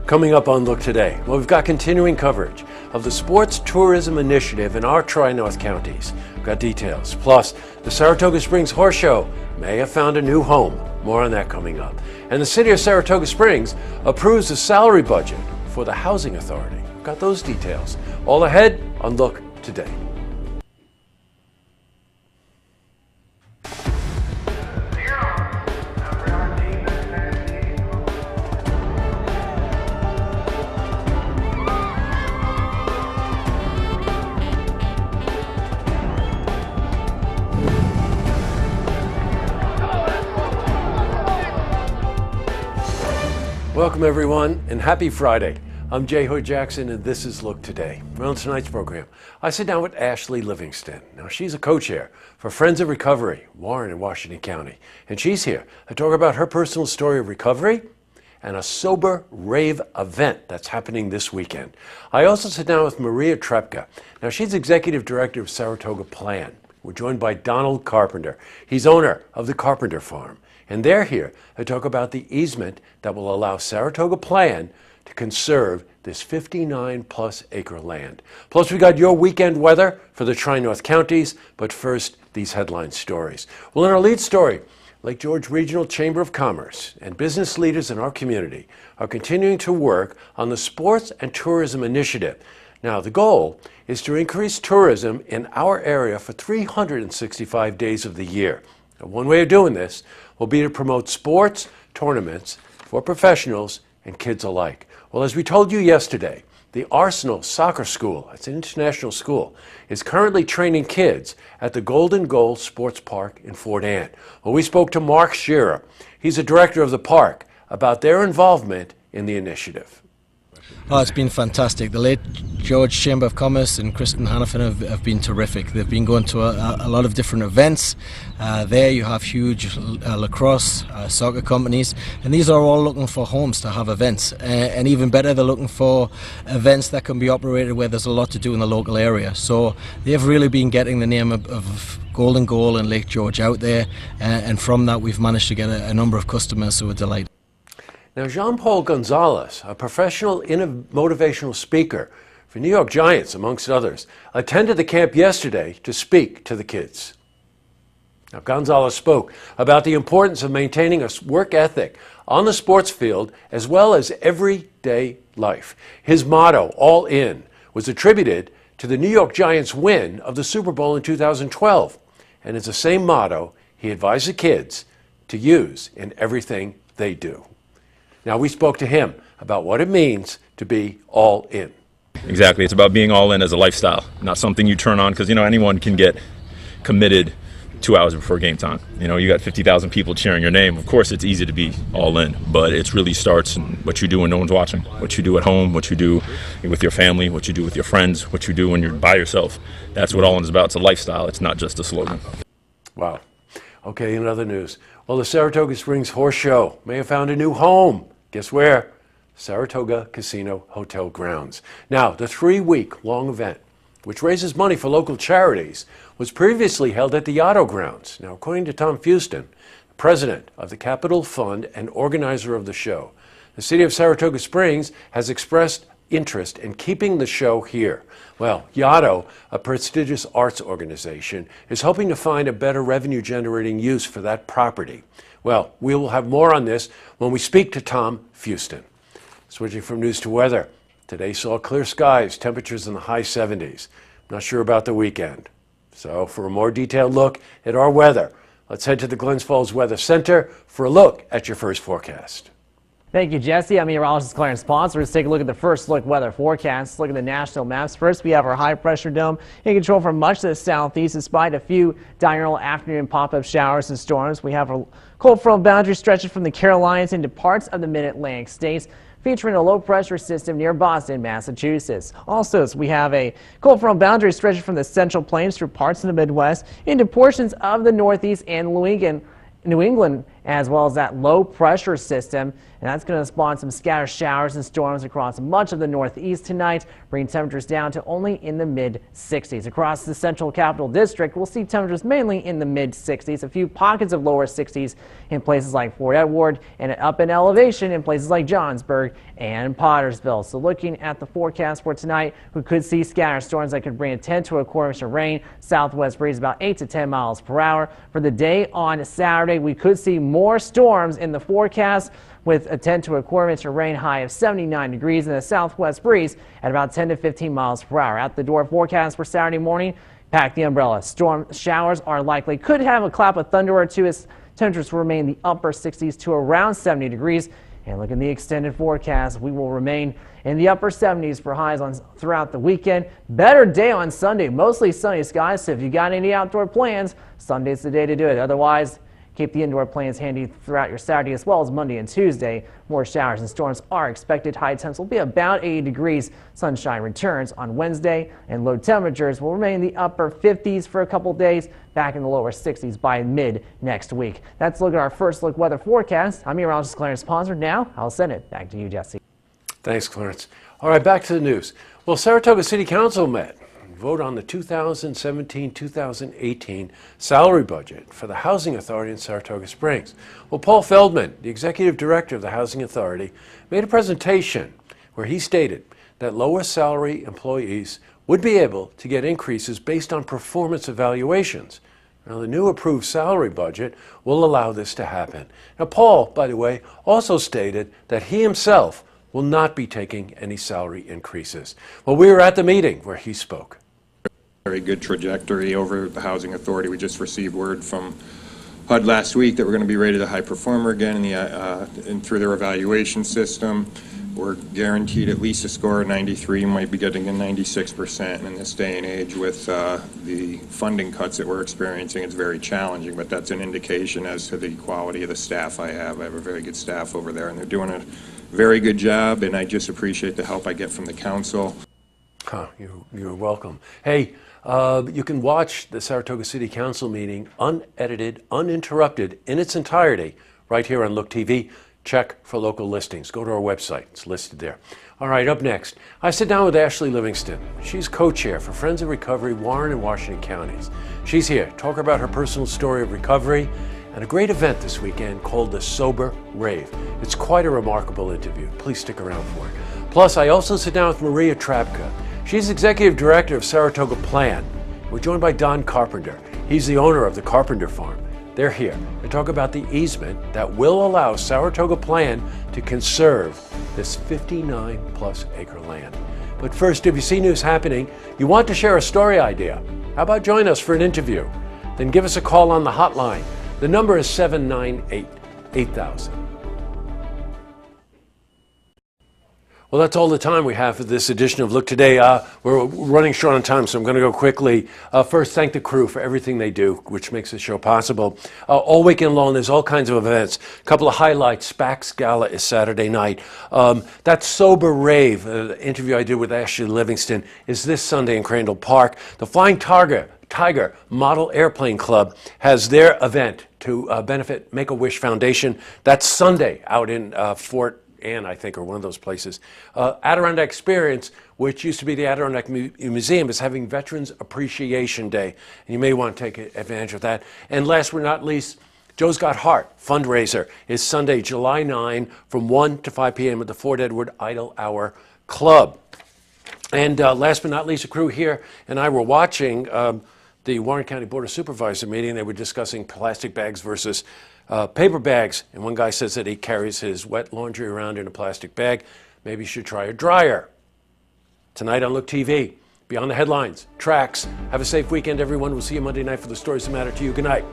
Coming up on Look Today, well, we've got continuing coverage of the Sports Tourism Initiative in our Tri-North counties. We've got details. Plus, the Saratoga Springs Horse Show may have found a new home. More on that coming up. And the city of Saratoga Springs approves the salary budget for the Housing Authority. We've got those details. All ahead on Look Today. Welcome everyone, and happy Friday. I'm Jay Hood Jackson, and this is Look Today. On tonight's program, I sit down with Ashley Livingston. Now, she's a co-chair for Friends of Recovery, Warren in Washington County. And she's here to talk about her personal story of recovery and a sober rave event that's happening this weekend. I also sit down with Maria Trepka. Now, she's executive director of Saratoga Plan. We're joined by Donald Carpenter. He's owner of the Carpenter Farm. And they're here to talk about the easement that will allow Saratoga Plan to conserve this 59-plus acre land. Plus, we got your weekend weather for the Tri-North counties, but first, these headline stories. Well, in our lead story, Lake George Regional Chamber of Commerce and business leaders in our community are continuing to work on the Sports and Tourism Initiative. Now, the goal is to increase tourism in our area for 365 days of the year. Now, one way of doing this will be to promote sports tournaments for professionals and kids alike. Well, as we told you yesterday, the Arsenal Soccer School, it's an international school, is currently training kids at the Golden Goal Sports Park in Fort Anne. Well, we spoke to Mark Shearer. He's the director of the park about their involvement in the initiative. Oh, it's been fantastic. The Lake George Chamber of Commerce and Kristen Hannafin have been terrific. They've been going to a lot of different events. There you have huge lacrosse, soccer companies, and these are all looking for homes to have events. And even better, they're looking for events that can be operated where there's a lot to do in the local area. So they've really been getting the name of Golden Goal and Lake George out there, and from that we've managed to get a number of customers who are delighted. Now, Jean-Paul Gonzalez, a professional motivational speaker for New York Giants, amongst others, attended the camp yesterday to speak to the kids. Now, Gonzalez spoke about the importance of maintaining a work ethic on the sports field as well as everyday life. His motto, All In, was attributed to the New York Giants' win of the Super Bowl in 2012. And it's the same motto he advised the kids to use in everything they do. Now, we spoke to him about what it means to be all in. Exactly. It's about being all in as a lifestyle, not something you turn on because, anyone can get committed 2 hours before game time. You got 50,000 people cheering your name. Of course, it's easy to be all in, but it really starts in what you do when no one's watching, what you do at home, what you do with your family, what you do with your friends, what you do when you're by yourself. That's what all in is about. It's a lifestyle. It's not just a slogan. Wow. Okay, in other news, well, the Saratoga Springs Horse Show may have found a new home. Guess where? Saratoga Casino Hotel grounds. Now, the 3-week-long event, which raises money for local charities, was previously held at the Yaddo grounds. Now, according to Tom Fuston, president of the Capital Fund and organizer of the show, the city of Saratoga Springs has expressed interest in keeping the show here. Well, Yaddo, a prestigious arts organization, is hoping to find a better revenue-generating use for that property. Well, we will have more on this when we speak to Tom Fuston. Switching from news to weather, today saw clear skies, temperatures in the high 70s. Not sure about the weekend. So for a more detailed look at our weather, let's head to the Glens Falls Weather Center for a look at your first forecast. Thank you, Jesse. I'm meteorologist Clarence Potts. Let's take a look at the first look weather forecast. Look at the national maps. First, we have our high pressure dome in control for much of the southeast, despite a few diurnal afternoon pop-up showers and storms. We have a cold front boundary stretching from the Carolinas into parts of the mid-Atlantic states, featuring a low pressure system near Boston, Massachusetts. Also, we have a cold front boundary stretching from the Central Plains through parts of the Midwest into portions of the Northeast and New England as well as that low pressure system, and that's going to spawn some scattered showers and storms across much of the northeast tonight, bringing temperatures down to only in the mid-60s. Across the central capital district, we'll see temperatures mainly in the mid-60s, a few pockets of lower 60s in places like Fort Edward, and up in elevation in places like Johnsburg and Pottersville. So looking at the forecast for tonight, we could see scattered storms that could bring a 10 to a quarter inch of rain. Southwest breeze about 8 to 10 miles per hour. For the day on Saturday, we could see more storms in the forecast, with a 10 to a quarter inch of rain, high of 79 degrees, and a southwest breeze at about 10 to 15 miles per hour. At the door forecast for Saturday morning, pack the umbrella. Storm showers are likely. Could have a clap of thunder or two as temperatures will remain in the upper 60s to around 70 degrees. And look at the extended forecast. We will remain in the upper 70s for highs throughout the weekend. Better day on Sunday, mostly sunny skies. So if you got any outdoor plans, Sunday's the day to do it. Otherwise, keep the indoor plans handy throughout your Saturday as well as Monday and Tuesday. More showers and storms are expected. High temps will be about 80 degrees. Sunshine returns on Wednesday, and low temperatures will remain in the upper 50s for a couple days, back in the lower 60s by mid next week. That's a look at our first look weather forecast. I'm meteorologist Clarence Ponser. Now I'll send it back to you, Jesse. Thanks, Clarence. All right, back to the news. Well, Saratoga City Council met. Vote on the 2017-2018 salary budget for the Housing Authority in Saratoga Springs. Well, Paul Feldman, the executive director of the Housing Authority, made a presentation where he stated that lower salary employees would be able to get increases based on performance evaluations. Now, the new approved salary budget will allow this to happen. Now, Paul, by the way, also stated that he himself will not be taking any salary increases. Well, we were at the meeting where he spoke. Very good trajectory over the Housing Authority. We just received word from HUD last week that we're going to be rated a high performer again and through their evaluation system. We're guaranteed at least a score of 93, might be getting a 96%. In this day and age with the funding cuts that we're experiencing, it's very challenging, but that's an indication as to the quality of the staff I have. I have a very good staff over there, and they're doing a very good job, and I just appreciate the help I get from the council. You're welcome. Hey, you can watch the Saratoga City Council meeting unedited, uninterrupted in its entirety right here on Look TV. Check for local listings. Go to our website. It's listed there. All right, up next, I sit down with Ashley Livingston. She's co-chair for Friends of Recovery, Warren and Washington Counties. She's here to talk about her personal story of recovery and a great event this weekend called the Sober Rave. It's quite a remarkable interview. Please stick around for it. Plus, I also sit down with Maria Trapka. She's executive director of Saratoga Plan. We're joined by Don Carpenter. He's the owner of the Carpenter Farm. They're here to talk about the easement that will allow Saratoga Plan to conserve this 59-plus acre land. But first, if you see news happening, you want to share a story idea, how about join us for an interview? Then give us a call on the hotline. The number is 798-8000. Well, that's all the time we have for this edition of Look Today. We're running short on time, so I'm going to go quickly. First, thank the crew for everything they do, which makes the show possible. All weekend long, there's all kinds of events. A couple of highlights. SPAC's Gala is Saturday night. That Sober Rave interview I did with Ashley Livingston is this Sunday in Crandall Park. The Flying Tiger Model Airplane Club has their event to benefit Make-A-Wish Foundation. That's Sunday out in Fort Ann, I think, or one of those places. Adirondack Experience, which used to be the Adirondack Museum, is having Veterans Appreciation Day, and you may want to take advantage of that. And last but not least, Joe's Got Heart fundraiser is Sunday, July 9 from 1 to 5 p.m. at the Fort Edward Idle Hour Club. And last but not least, the crew here and I were watching the Warren County Board of Supervisors meeting. They were discussing plastic bags versus paper bags, and one guy says that he carries his wet laundry around in a plastic bag. Maybe you should try a dryer. Tonight on Look TV, beyond the headlines, tracks. Have a safe weekend, everyone. We'll see you Monday night for the stories that matter to you. Good night.